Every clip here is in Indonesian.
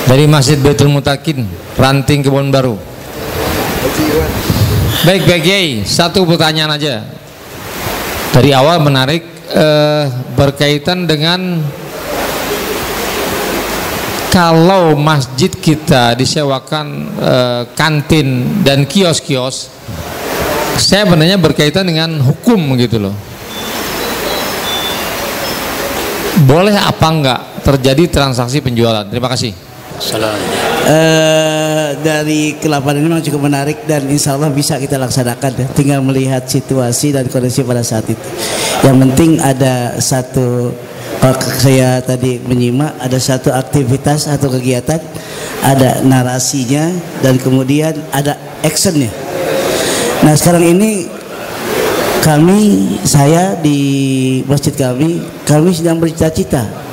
dari Masjid Baitul Mutakin, Ranting, Kebon Baru. Baik Kiai, satu pertanyaan aja. Dari awal menarik, berkaitan dengan kalau masjid kita disewakan kantin dan kios-kios, saya benarnya berkaitan dengan hukum gitu loh. Boleh apa enggak terjadi transaksi penjualan? Terima kasih. Dari kelaparan ini memang cukup menarik dan insya Allah bisa kita laksanakan ya. Tinggal melihat situasi dan kondisi pada saat itu. Yang penting ada satu, kalau saya tadi menyimak, ada satu aktivitas atau kegiatan, ada narasinya dan kemudian ada actionnya. Nah sekarang ini saya di masjid kami sedang bercita-cita.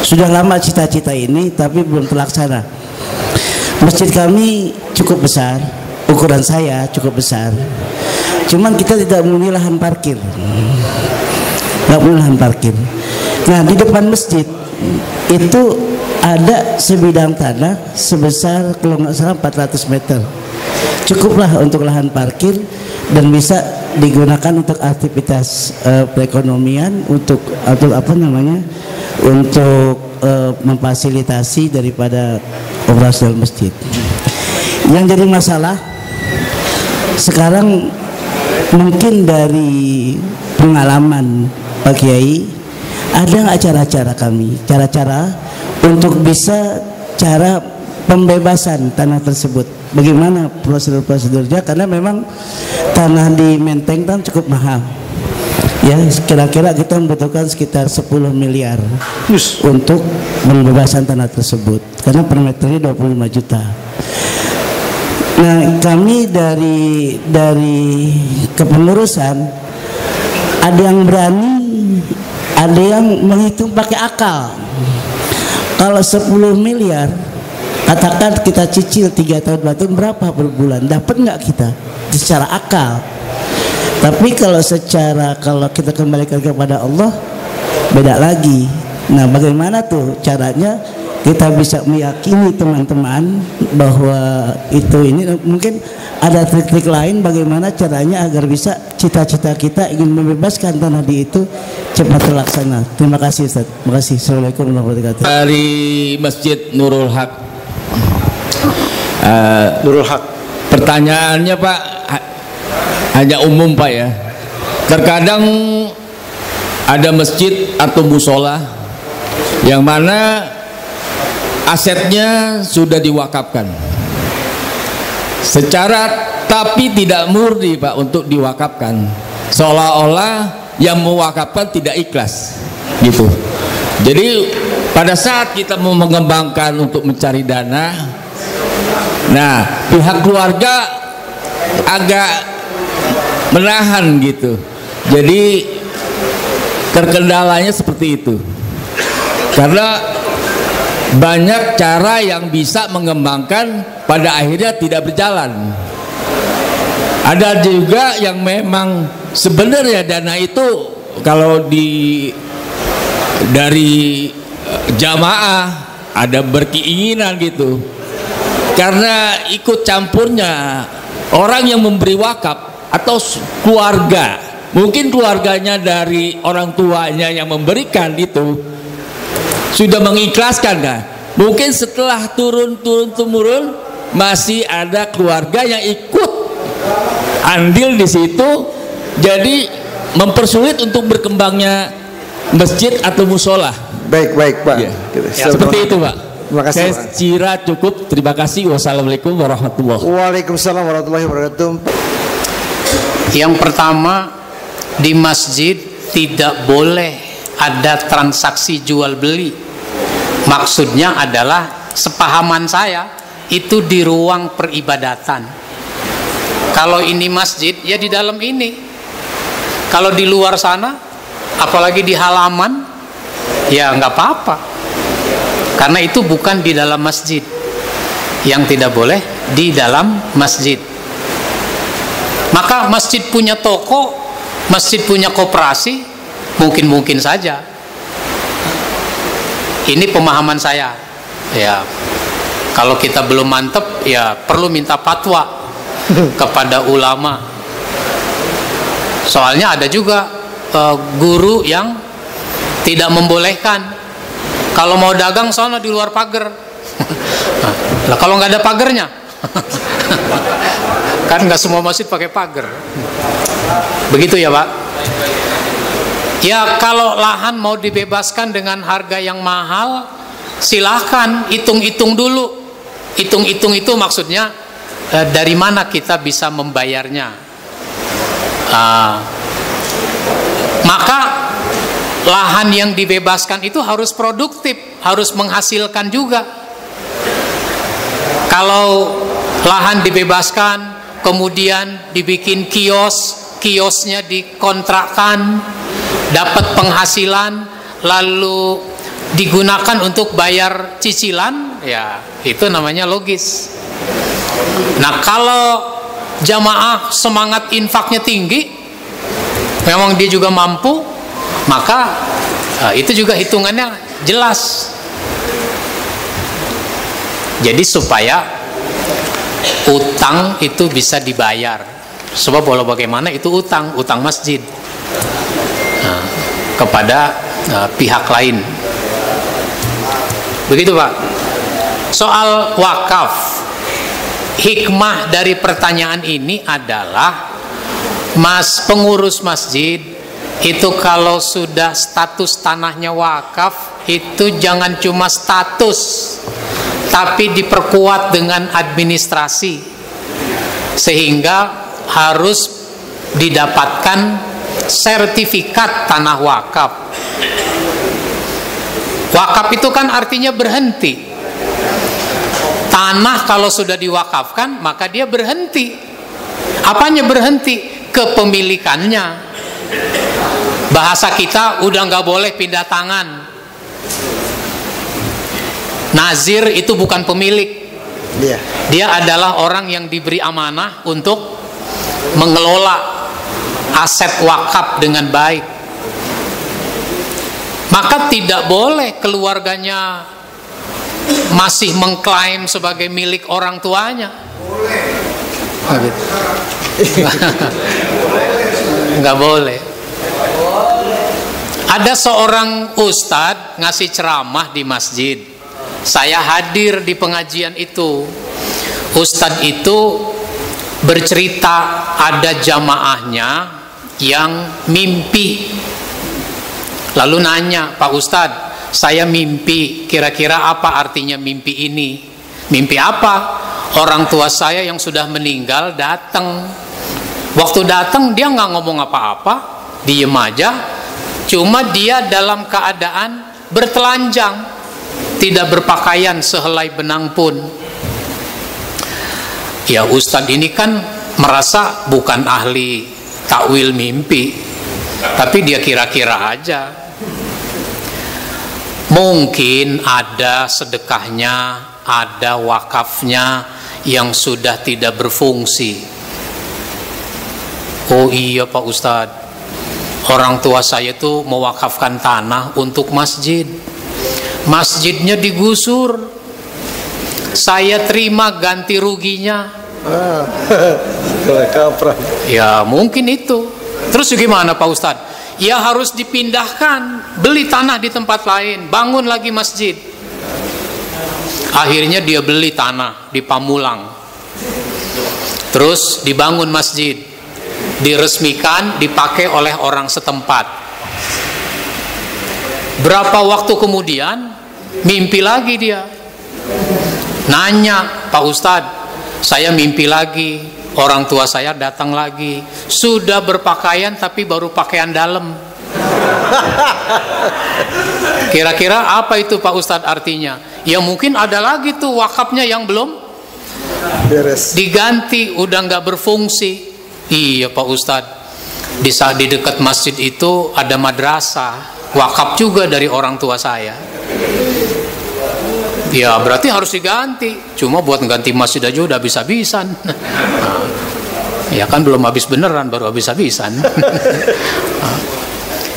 Sudah lama cita-cita ini tapi belum terlaksana. Masjid kami cukup besar, ukuran saya cukup besar. Cuman kita tidak memiliki lahan parkir. Nggak punya lahan parkir. Nah di depan masjid itu ada sebidang tanah sebesar kalau nggak salah 400 meter. Cukuplah untuk lahan parkir dan bisa digunakan untuk aktivitas perekonomian, untuk memfasilitasi daripada operasional masjid. Yang jadi masalah sekarang mungkin dari pengalaman Pak Kiai, ada nggak cara-cara untuk bisa cara pembebasan tanah tersebut? Bagaimana prosedur-prosedurnya? Karena memang tanah di Menteng kan cukup mahal. Ya, kira-kira kita membutuhkan sekitar 10 miliar untuk pembebasan tanah tersebut. Karena per meternya 25 juta. Nah, kami dari kepengurusan ada yang berani, ada yang menghitung pakai akal. Kalau 10 miliar, katakan kita cicil 3 tahun berapa per bulan? Dapat nggak kita secara akal? Tapi kalau kita kembalikan kepada Allah, beda lagi. Nah, bagaimana tuh caranya kita bisa meyakini teman-teman bahwa ini mungkin ada trik-trik lain bagaimana caranya agar bisa cita-cita kita ingin membebaskan tanah di itu cepat terlaksana. Terima kasih Ustaz. Terima kasih. Assalamualaikum warahmatullahi wabarakatuh. Dari Masjid Nurul Haq. Nurul Haq. Pertanyaannya Pak hanya umum Pak ya. Terkadang ada masjid atau musola yang mana asetnya sudah diwakafkan secara tapi tidak murni Pak untuk diwakafkan, seolah-olah yang mewakafkan tidak ikhlas gitu. Jadi pada saat kita mau mengembangkan untuk mencari dana, nah pihak keluarga agak menahan gitu. Jadi terkendalanya seperti itu karena banyak cara yang bisa mengembangkan pada akhirnya tidak berjalan. Ada juga yang memang sebenarnya dana itu kalau dari jamaah ada berkeinginan gitu, karena ikut campurnya orang yang memberi wakaf atau keluarga, mungkin keluarganya dari orang tuanya yang memberikan itu sudah mengikhlaskan kan. Mungkin setelah turun temurun masih ada keluarga yang ikut andil di situ, jadi mempersulit untuk berkembangnya masjid atau musola. Baik Pak. Ya. Seperti itu Pak. Terima kasih. Saya kira cukup. Terima kasih. Wassalamualaikum warahmatullahi wabarakatuh. Waalaikumsalam warahmatullahi wabarakatuh. Yang pertama, di masjid tidak boleh ada transaksi jual beli. Maksudnya adalah sepahaman saya itu di ruang peribadatan. Kalau ini masjid ya di dalam ini. Kalau di luar sana, apalagi di halaman, ya nggak apa-apa. Karena itu bukan di dalam masjid. Yang tidak boleh di dalam masjid. Maka masjid punya toko, masjid punya koperasi, mungkin saja. Ini pemahaman saya. Ya. Kalau kita belum mantep, ya perlu minta fatwa kepada ulama. Soalnya ada juga guru yang tidak membolehkan. Kalau mau dagang soalnya di luar pagar. Lah kalau nggak ada pagernya, kan nggak semua masjid pakai pagar. Begitu ya Pak. Ya kalau lahan mau dibebaskan dengan harga yang mahal, silahkan hitung-hitung dulu. Hitung-hitung itu maksudnya dari mana kita bisa membayarnya. Maka lahan yang dibebaskan itu harus produktif, harus menghasilkan juga. Kalau lahan dibebaskan, kemudian dibikin kiosnya dikontrakkan, dapat penghasilan, lalu digunakan untuk bayar cicilan, ya itu namanya logis. Nah kalau jamaah semangat infaknya tinggi, memang dia juga mampu, maka itu juga hitungannya jelas. Jadi supaya utang itu bisa dibayar, sebab walau bagaimana itu utang masjid kepada pihak lain. Begitu Pak. Soal wakaf, hikmah dari pertanyaan ini adalah pengurus masjid itu kalau sudah status tanahnya wakaf, itu jangan cuma status, tapi diperkuat dengan administrasi, sehingga harus didapatkan sertifikat tanah wakaf. Wakaf itu kan artinya berhenti. Tanah kalau sudah diwakafkan, maka dia berhenti. Apanya berhenti? Kepemilikannya. Bahasa kita udah nggak boleh pindah tangan. Nazir itu bukan pemilik. Dia adalah orang yang diberi amanah untuk mengelola aset wakaf dengan baik. Maka tidak boleh keluarganya masih mengklaim sebagai milik orang tuanya. Nggak boleh. Ada seorang ustadz ngasih ceramah di masjid. Saya hadir di pengajian itu. Ustadz itu bercerita ada jamaahnya yang mimpi. Lalu nanya, Pak Ustadz, saya mimpi, kira-kira apa artinya mimpi ini? Mimpi apa? Orang tua saya yang sudah meninggal datang. Waktu datang dia nggak ngomong apa-apa, diem aja. Cuma dia dalam keadaan bertelanjang, tidak berpakaian sehelai benang pun. Ya Ustadz ini kan merasa bukan ahli takwil mimpi, tapi dia kira-kira aja. Mungkin ada sedekahnya, ada wakafnya yang sudah tidak berfungsi. Oh iya Pak Ustadz, orang tua saya itu mewakafkan tanah untuk masjid. Masjidnya digusur, saya terima ganti ruginya. Ya mungkin itu. Terus gimana Pak Ustadz? Ya harus dipindahkan, beli tanah di tempat lain, bangun lagi masjid. Akhirnya dia beli tanah di Pamulang, terus dibangun masjid, diresmikan, dipakai oleh orang setempat. Berapa waktu kemudian mimpi lagi dia, nanya, Pak Ustadz, saya mimpi lagi. Orang tua saya datang lagi, sudah berpakaian tapi baru pakaian dalam. Kira-kira apa itu Pak Ustadz artinya? Ya mungkin ada lagi tuh wakafnya yang belum beres, diganti, udah nggak berfungsi. Iya Pak Ustadz, di dekat masjid itu ada madrasah, wakaf juga dari orang tua saya. Ya berarti harus diganti. Cuma buat ganti masjid aja udah habis-habisan. Ya kan belum habis beneran, baru habis-habisan.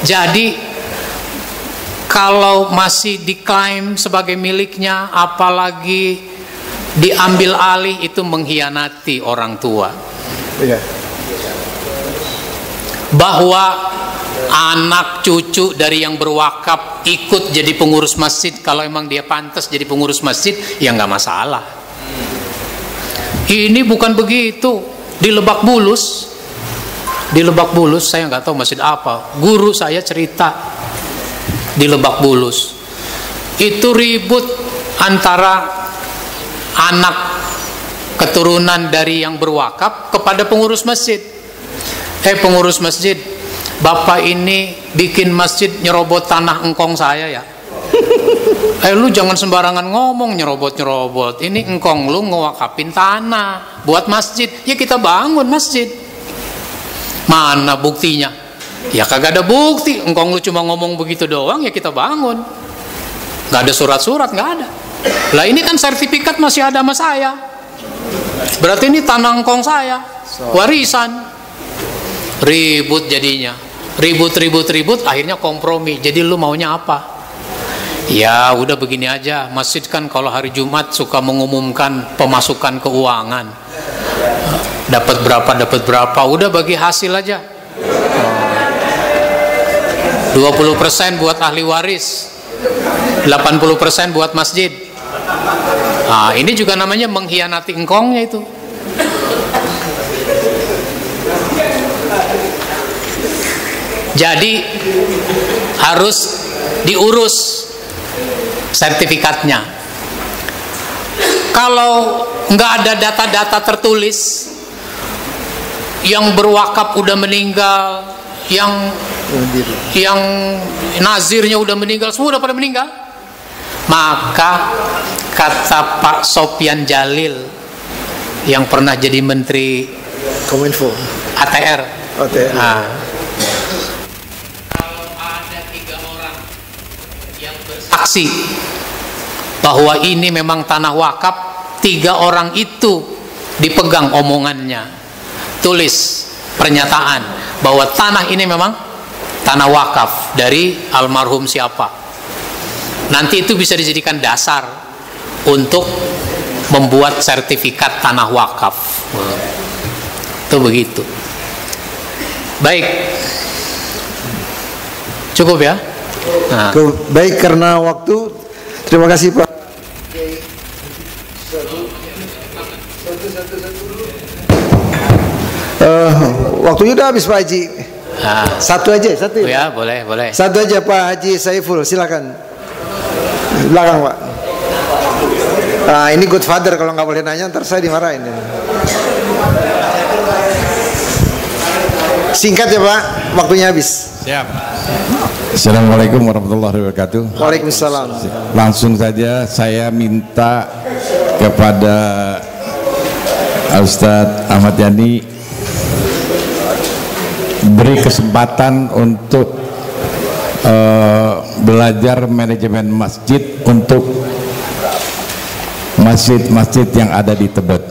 Jadi kalau masih diklaim sebagai miliknya, apalagi diambil alih itu mengkhianati orang tua. Iya. Bahwa anak cucu dari yang berwakaf ikut jadi pengurus masjid, kalau emang dia pantas jadi pengurus masjid, ya nggak masalah. Ini bukan begitu. Di Lebak Bulus, saya nggak tahu masjid apa, guru saya cerita di Lebak Bulus itu ribut antara anak keturunan dari yang berwakaf kepada pengurus masjid. Pengurus masjid, bapak ini bikin masjid nyerobot tanah engkong saya ya. Lu jangan sembarangan ngomong nyerobot. Ini engkong lu ngewakafin tanah buat masjid. Ya kita bangun masjid. Mana buktinya? Ya kagak ada bukti. Engkong lu cuma ngomong begitu doang, ya kita bangun. Gak ada surat-surat, gak ada. Lah ini kan sertifikat masih ada sama saya. Berarti ini tanah engkong saya, warisan. Ribut jadinya. Ribut, akhirnya kompromi. Jadi lu maunya apa? Ya udah begini aja, masjid kan kalau hari Jumat suka mengumumkan pemasukan keuangan, dapat berapa, udah bagi hasil aja. 20% buat ahli waris, 80% buat masjid. Nah, ini juga namanya mengkhianati engkongnya itu. Jadi harus diurus sertifikatnya. Kalau nggak ada data-data tertulis, yang berwakaf udah meninggal, yang nazirnya udah meninggal, semua udah pada meninggal, maka kata Pak Sopyan Jalil yang pernah jadi Menteri Kominfo, ATR, nah, saksi bahwa ini memang tanah wakaf, 3 orang itu dipegang omongannya, tulis pernyataan bahwa tanah ini memang tanah wakaf dari almarhum siapa. Nanti itu bisa dijadikan dasar untuk membuat sertifikat tanah wakaf. Itu begitu. Baik, cukup ya. Nah. Baik, karena waktu, terima kasih Pak. Waktunya udah habis Pak Haji. Satu aja, satu ya. Boleh. Satu aja Pak Haji Saiful, silakan. Belakang Pak. Nah, ini Godfather, kalau nggak boleh nanya ntar saya dimarahin. Singkat ya Pak, waktunya habis. Siap. Assalamualaikum warahmatullahi wabarakatuh. Waalaikumsalam. Langsung saja saya minta kepada Ustadz Ahmad Yani beri kesempatan untuk belajar manajemen masjid untuk masjid-masjid yang ada di Tebet,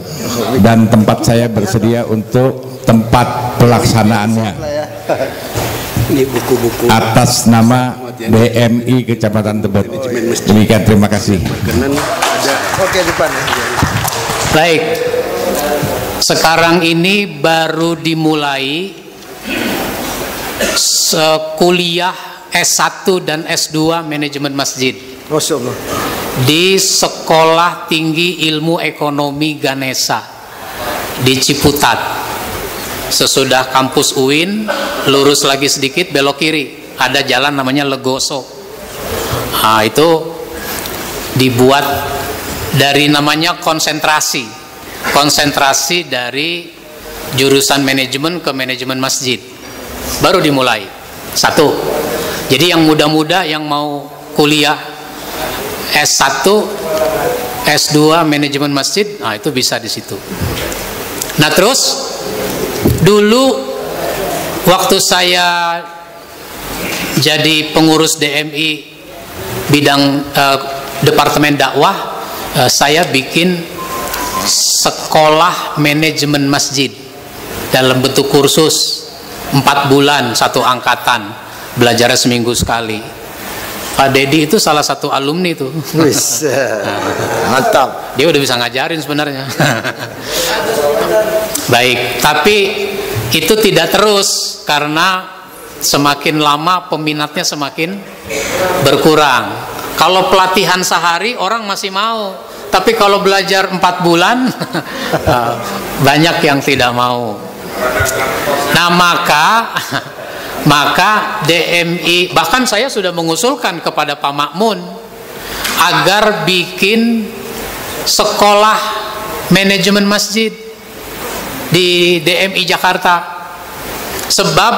dan tempat saya bersedia untuk tempat pelaksanaannya atas nama BMI Kecamatan Tebet. Demikian, terima kasih. Oke, depan ya. Baik, sekarang ini baru dimulai kuliah S1 dan S2 manajemen masjid. Masya Allah. Di Sekolah Tinggi Ilmu Ekonomi Ganesha di Ciputat. Sesudah kampus UIN, lurus lagi sedikit belok kiri, ada jalan namanya Legoso. Nah, itu dibuat dari namanya konsentrasi dari jurusan manajemen ke manajemen masjid. Baru dimulai. 1. Jadi yang muda-muda yang mau kuliah S1, S2 manajemen masjid, nah itu bisa di situ. Nah, terus dulu waktu saya jadi pengurus DMI bidang departemen dakwah, saya bikin sekolah manajemen masjid dalam bentuk kursus 4 bulan, 1 angkatan, belajarnya seminggu sekali. Pak Dedi itu salah satu alumni tuh. Wis, mantap. Dia udah bisa ngajarin sebenarnya. Baik, tapi itu tidak terus karena semakin lama peminatnya semakin berkurang. Kalau pelatihan sehari orang masih mau, tapi kalau belajar 4 bulan banyak yang tidak mau. Nah, maka DMI, bahkan saya sudah mengusulkan kepada Pak Makmun agar bikin sekolah manajemen masjid di DMI Jakarta, sebab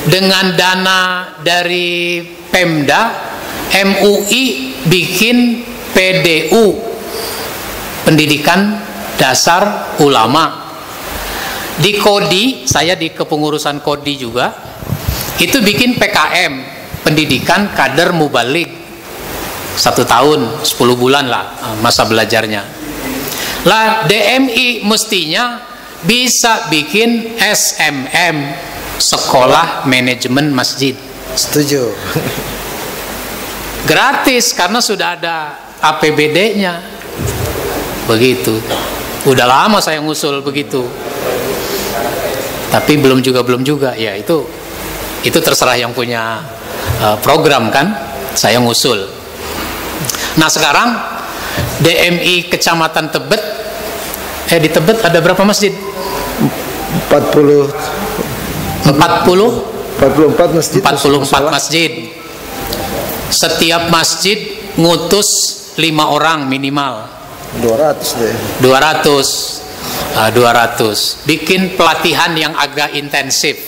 dengan dana dari Pemda, MUI bikin PDU, Pendidikan Dasar Ulama. Di Kodi, saya di kepengurusan Kodi juga, itu bikin PKM, Pendidikan Kader Mubalik, 1 tahun 10 bulan lah masa belajarnya. Lah DMI mestinya bisa bikin SMM, Sekolah Manajemen Masjid. Setuju. Gratis karena sudah ada APBD-nya. Begitu. Udah lama saya ngusul begitu. Tapi belum juga. Ya itu terserah yang punya program kan. Saya ngusul. Nah, sekarang DMI Kecamatan Tebet, di Tebet ada berapa masjid? 44 masjid. 44 masjid. Setiap masjid ngutus 5 orang minimal. 200 deh. 200. Bikin pelatihan yang agak intensif.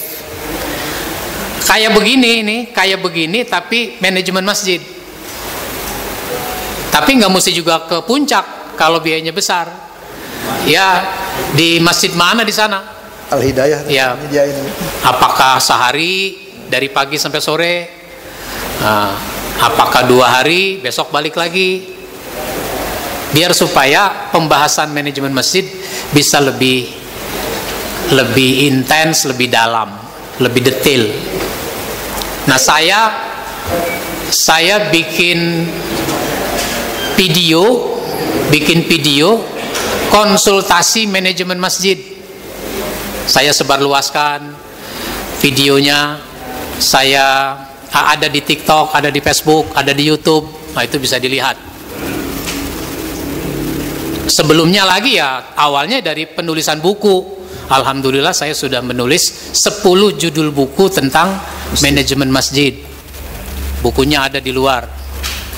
Kayak begini tapi manajemen masjid. Tapi nggak mesti juga ke puncak kalau biayanya besar. Ya, di masjid mana di sana? Al-Hidayah. Ya. Apakah sehari dari pagi sampai sore? Apakah 2 hari besok balik lagi? Biar supaya pembahasan manajemen masjid bisa lebih intens, lebih dalam, lebih detail. Nah, saya bikin video konsultasi manajemen masjid. Saya sebarluaskan videonya. Saya ada di TikTok, ada di Facebook, ada di YouTube. Nah, itu bisa dilihat. Sebelumnya lagi ya, awalnya dari penulisan buku. Alhamdulillah saya sudah menulis 10 judul buku tentang manajemen masjid. Bukunya ada di luar.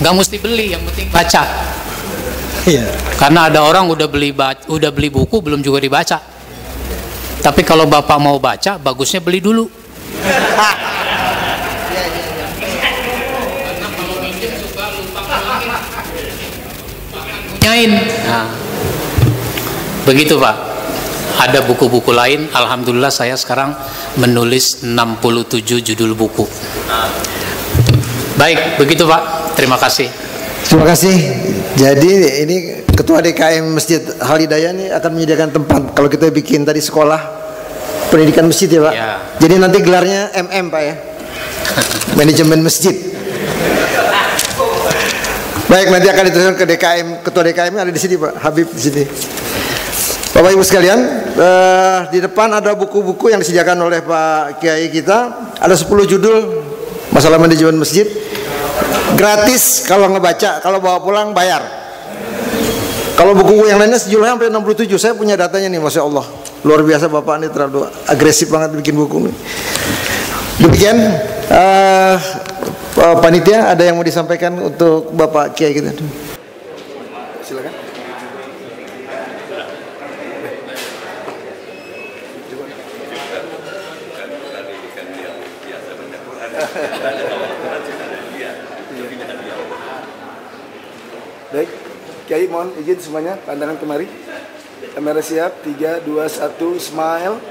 Nggak mesti beli, yang penting baca. Iya. Karena ada orang udah beli buku belum juga dibaca. Tapi kalau Bapak mau baca, bagusnya beli dulu. Nah, begitu Pak. Ada buku-buku lain. Alhamdulillah saya sekarang menulis 67 judul buku. Baik, begitu Pak. Terima kasih. Terima kasih. Jadi ini Ketua DKM Masjid Al-Hidayah ini akan menyediakan tempat. Kalau kita bikin tadi sekolah pendidikan masjid ya Pak. Ya. Jadi nanti gelarnya MM Pak ya. Manajemen masjid. Baik, nanti akan diteruskan ke DKM. Ketua DKM ada di sini Pak, Habib di sini. Bapak Ibu sekalian, di depan ada buku-buku yang disediakan oleh Pak Kiai kita. Ada 10 judul masalah manajemen masjid. Gratis kalau ngebaca, kalau bawa pulang bayar. Kalau buku yang lainnya sejumlahnya sampai 67. Saya punya datanya nih, Masya Allah. Luar biasa Bapak ini, terlalu agresif banget bikin buku ini. Demikian panitia, ada yang mau disampaikan untuk Bapak Kiai kita? Silakan. Baik, Kiai mohon izin semuanya pandangan kemari. Kamera siap, 3, 2, 1, smile.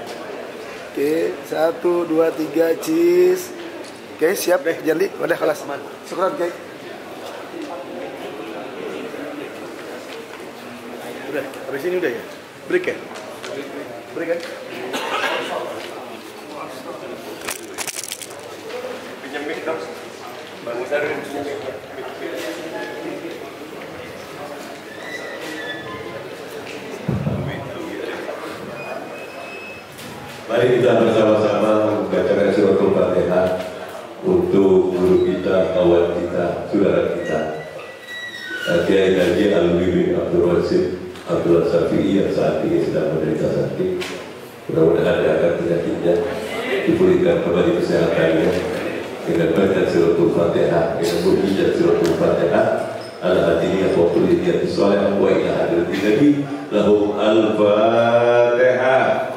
Oke, 1, 2, 3, cheese. Oke, siap deh, jadi udah kelas. Syukran, Kiai. Udah, habis ini udah ya? Break ya? Break kan? Pinjam mic dong. Mari kita bersama-sama membacakan suratul Fatihah untuk guru kita, kawan kita, saudara kita, Kiai Haji Alwi Abdul Rasid Abdul Syafi'i yang saat ini sedang menderita sakit. Mudah-mudahan dia akan penyakitnya dipulihkan kembali kesehatannya dengan baca suratul Fatihah, dengan berbijak suratul Fatihah. Ala hatinya wa kulli niyatin shalihah wa ila hadratin nabi lahum al-Fatihah.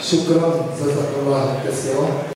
Syukran, jazakallah khairan.